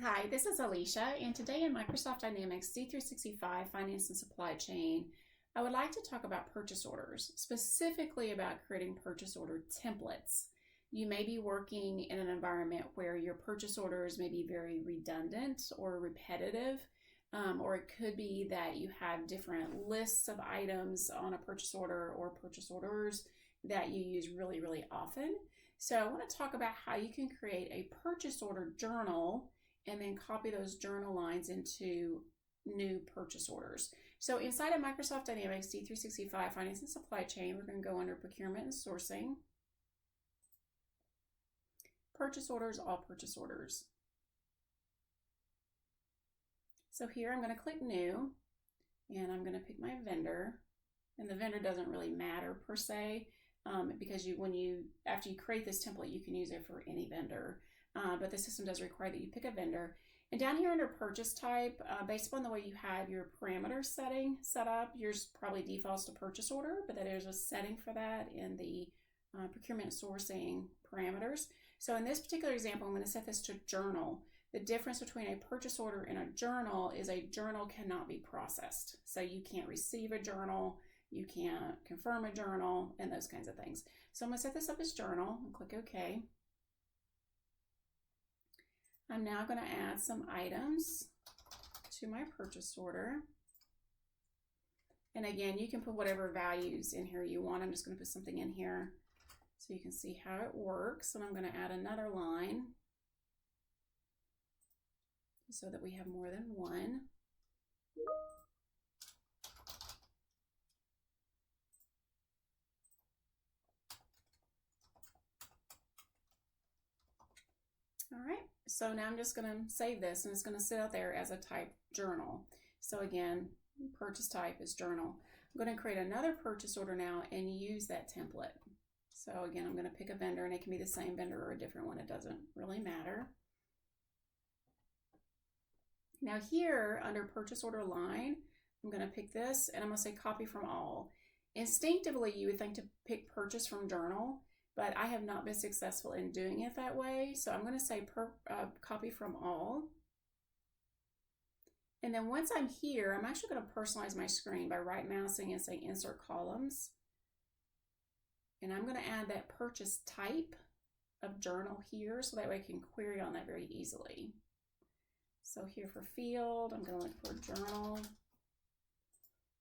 Hi, this is Alicia, and today in Microsoft Dynamics D365 Finance and Supply Chain, I would like to talk about purchase orders, specifically about creating purchase order templates. You may be working in an environment where your purchase orders may be very redundant or repetitive, or it could be that you have different lists of items on a purchase order or purchase orders that you use really often. So I want to talk about how you can create a purchase order journal and then copy those journal lines into new purchase orders. So inside of Microsoft Dynamics D365 Finance and Supply Chain, we're going to go under Procurement and Sourcing, Purchase Orders, All Purchase Orders. So here I'm going to click New, and I'm going to pick my vendor, and the vendor doesn't really matter per se, because after you create this template, you can use it for any vendor. But the system does require that you pick a vendor. And down here under purchase type, based upon the way you have your parameter setting set up, yours probably defaults to purchase order, but there's a setting for that in the procurement sourcing parameters. So in this particular example, I'm going to set this to journal. The difference between a purchase order and a journal is a journal cannot be processed. So you can't receive a journal, you can't confirm a journal, and those kinds of things. So I'm going to set this up as journal and click OK. I'm now going to add some items to my purchase order. And again, you can put whatever values in here you want. I'm just going to put something in here so you can see how it works. And I'm going to add another line so that we have more than one. All right, so now I'm just going to save this, and it's going to sit out there as a type journal. So again, purchase type is journal. I'm going to create another purchase order now and use that template. So again, I'm going to pick a vendor, and it can be the same vendor or a different one. It doesn't really matter. Now here, under purchase order line, I'm going to pick this, and I'm going to say copy from all. Instinctively, you would think to pick purchase from journal, but I have not been successful in doing it that way. So I'm going to say copy from all. And then once I'm here, I'm actually going to personalize my screen by right mousing and say insert columns. And I'm going to add that purchase type of journal here, so that way I can query on that very easily. So here for field, I'm going to look for journal.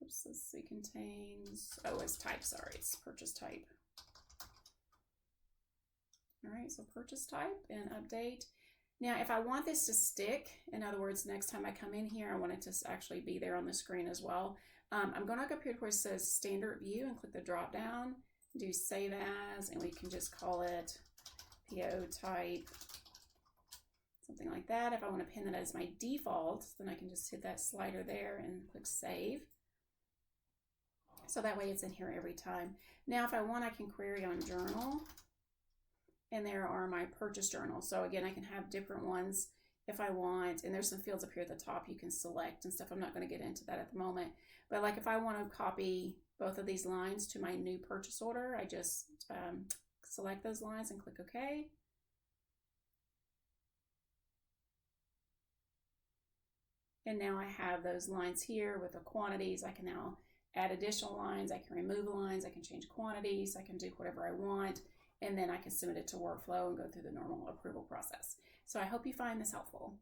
Oops, let's see, contains, oh, it's type, sorry, it's purchase type. All right, so purchase type and update. Now, if I want this to stick, in other words, next time I come in here, I want it to actually be there on the screen as well. I'm going to go up here to where it says standard view and click the drop down, do save as, and we can just call it PO type, something like that. If I want to pin that as my default, then I can just hit that slider there and click save. So that way it's in here every time. Now, if I want, I can query on journal. And there are my purchase journals. So again, I can have different ones if I want. And there's some fields up here at the top you can select and stuff. I'm not going to get into that at the moment. But like if I want to copy both of these lines to my new purchase order, I just select those lines and click OK. And now I have those lines here with the quantities. I can now add additional lines. I can remove lines. I can change quantities. I can do whatever I want. And then I can submit it to workflow and go through the normal approval process. So I hope you find this helpful.